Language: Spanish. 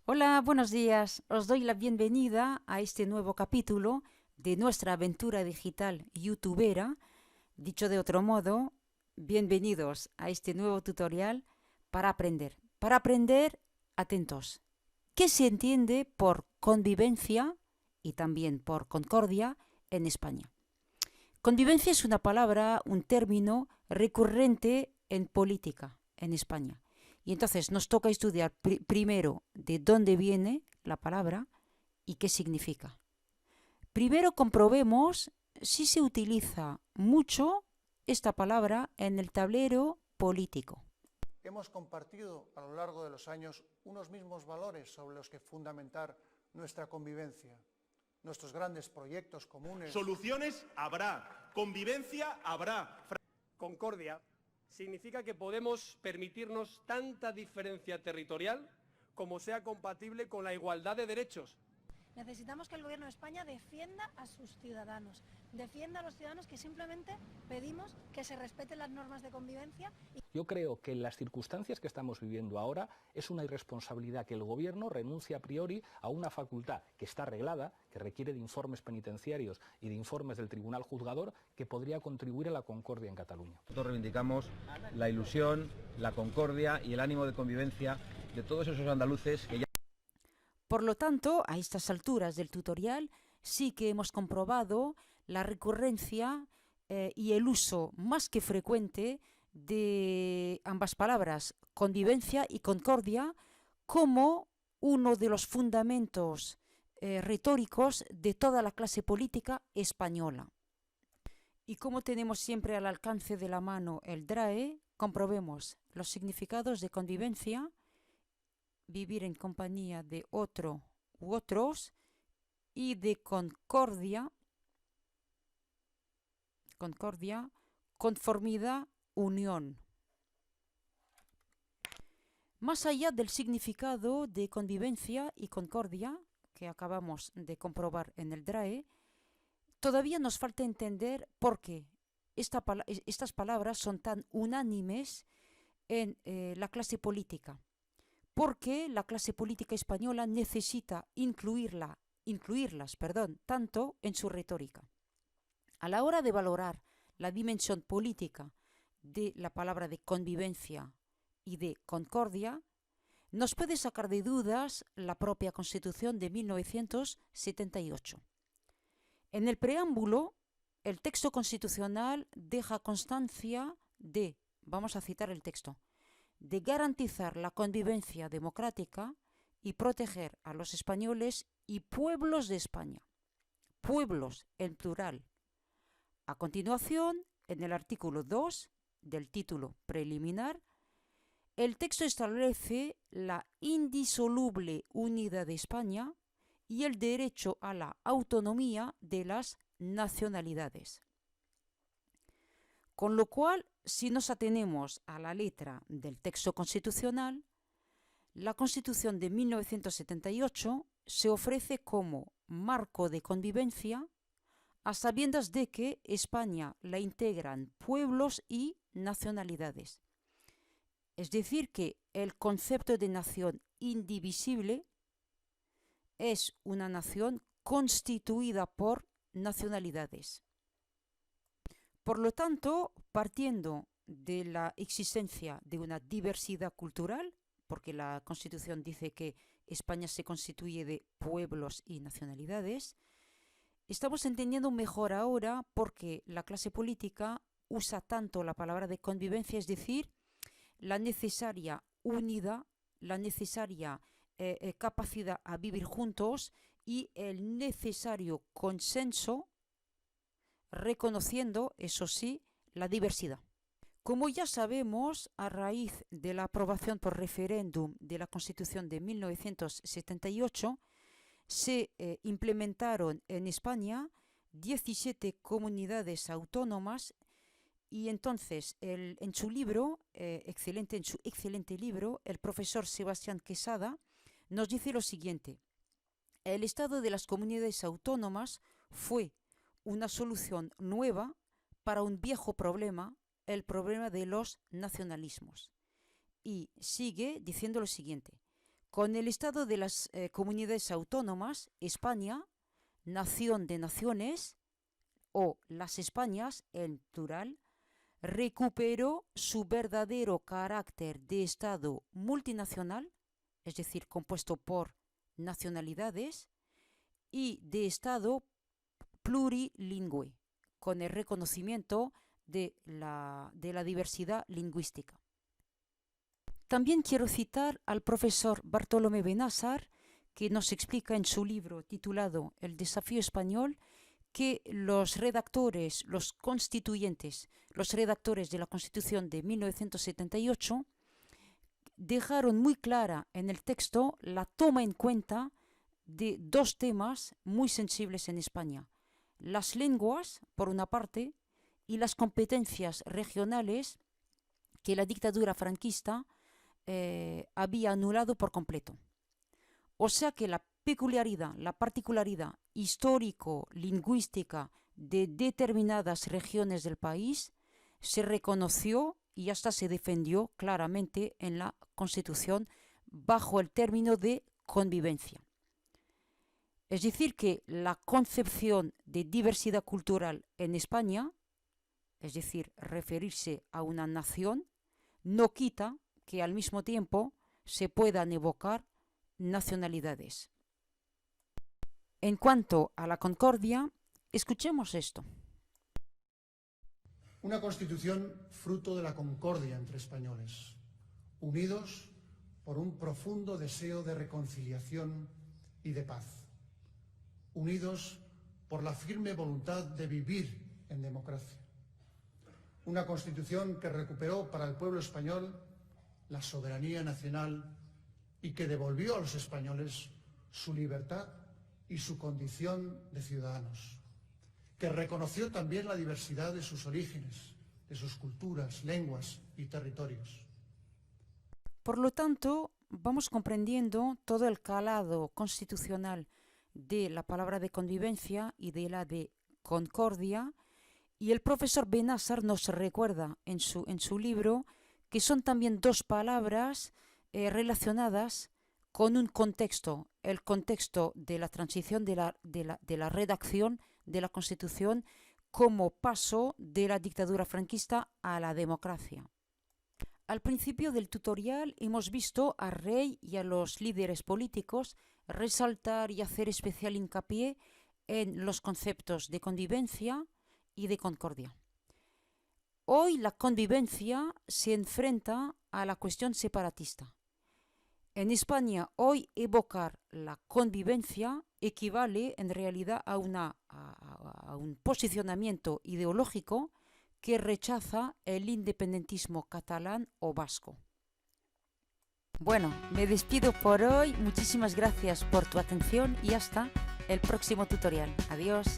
Hola, buenos días. Os doy la bienvenida a este nuevo capítulo de nuestra aventura digital youtubera. Dicho de otro modo, bienvenidos a este nuevo tutorial para aprender. Para aprender, atentos. ¿Qué se entiende por convivencia y también por concordia en España? Convivencia es una palabra, un término recurrente en política en España. Y entonces nos toca estudiar primero de dónde viene la palabra y qué significa. Primero comprobemos si se utiliza mucho esta palabra en el tablero político. Hemos compartido a lo largo de los años unos mismos valores sobre los que fundamentar nuestra convivencia, nuestros grandes proyectos comunes. Soluciones habrá, convivencia habrá. Concordia significa que podemos permitirnos tanta diferencia territorial como sea compatible con la igualdad de derechos. Necesitamos que el Gobierno de España defienda a sus ciudadanos, defienda a los ciudadanos que simplemente pedimos que se respeten las normas de convivencia. Yo creo que en las circunstancias que estamos viviendo ahora es una irresponsabilidad que el Gobierno renuncie a priori a una facultad que está arreglada, que requiere de informes penitenciarios y de informes del Tribunal Juzgador, que podría contribuir a la concordia en Cataluña. Nosotros reivindicamos la ilusión, la concordia y el ánimo de convivencia de todos esos andaluces que ya... Por lo tanto, a estas alturas del tutorial sí que hemos comprobado la recurrencia y el uso más que frecuente de ambas palabras, convivencia y concordia, como uno de los fundamentos retóricos de toda la clase política española. Y como tenemos siempre al alcance de la mano el DRAE, comprobemos los significados de convivencia, vivir en compañía de otro u otros, y de concordia, conformidad, unión. Más allá del significado de convivencia y concordia que acabamos de comprobar en el DRAE, todavía nos falta entender por qué estas palabras son tan unánimes en la clase política. Porque la clase política española necesita incluirlas, tanto en su retórica. A la hora de valorar la dimensión política de la palabra de convivencia y de concordia, nos puede sacar de dudas la propia Constitución de 1978. En el preámbulo, el texto constitucional deja constancia de, vamos a citar el texto, de garantizar la convivencia democrática y proteger a los españoles y pueblos de España. Pueblos en plural. A continuación, en el artículo 2 del título preliminar, el texto establece la indisoluble unidad de España y el derecho a la autonomía de las nacionalidades. Con lo cual, si nos atenemos a la letra del texto constitucional, la Constitución de 1978 se ofrece como marco de convivencia a sabiendas de que España la integran pueblos y nacionalidades. Es decir, que el concepto de nación indivisible es una nación constituida por nacionalidades. Por lo tanto, partiendo de la existencia de una diversidad cultural, porque la Constitución dice que España se constituye de pueblos y nacionalidades, estamos entendiendo mejor ahora por qué la clase política usa tanto la palabra de convivencia, es decir, la necesaria unidad, la necesaria capacidad a vivir juntos y el necesario consenso, reconociendo, eso sí, la diversidad. Como ya sabemos, a raíz de la aprobación por referéndum de la Constitución de 1978, se implementaron en España 17 comunidades autónomas y entonces en su excelente libro, el profesor Sebastián Quesada nos dice lo siguiente: el estado de las comunidades autónomas fue una solución nueva para un viejo problema, el problema de los nacionalismos. Y sigue diciendo lo siguiente: Con el estado de las comunidades autónomas, España, nación de naciones, o las Españas, en plural, recuperó su verdadero carácter de Estado multinacional, es decir, compuesto por nacionalidades, y de Estado plurilingüe, con el reconocimiento de la diversidad lingüística. También quiero citar al profesor Bartolomé Benassar, que nos explica en su libro titulado El desafío español, que los redactores, los constituyentes, los redactores de la Constitución de 1978 dejaron muy clara en el texto la toma en cuenta de dos temas muy sensibles en España: las lenguas, por una parte, y las competencias regionales que la dictadura franquista había anulado por completo. O sea que la peculiaridad, la particularidad histórico-lingüística de determinadas regiones del país se reconoció y hasta se defendió claramente en la Constitución bajo el término de convivencia. Es decir, que la concepción de diversidad cultural en España, es decir, referirse a una nación, no quita que al mismo tiempo se puedan evocar nacionalidades. En cuanto a la concordia, escuchemos esto. Una Constitución fruto de la concordia entre españoles, unidos por un profundo deseo de reconciliación y de paz, unidos por la firme voluntad de vivir en democracia. Una Constitución que recuperó para el pueblo español la soberanía nacional y que devolvió a los españoles su libertad y su condición de ciudadanos, que reconoció también la diversidad de sus orígenes, de sus culturas, lenguas y territorios. Por lo tanto, vamos comprendiendo todo el calado constitucional de la palabra de convivencia y de la de concordia, y el profesor Benassar nos recuerda en su libro que son también dos palabras relacionadas con un contexto, el contexto de la transición de la redacción de la Constitución como paso de la dictadura franquista a la democracia. Al principio del tutorial hemos visto al rey y a los líderes políticos resaltar y hacer especial hincapié en los conceptos de convivencia y de concordia. Hoy la convivencia se enfrenta a la cuestión separatista. En España hoy evocar la convivencia equivale en realidad a un posicionamiento ideológico que rechaza el independentismo catalán o vasco. Bueno, me despido por hoy. Muchísimas gracias por tu atención y hasta el próximo tutorial. Adiós.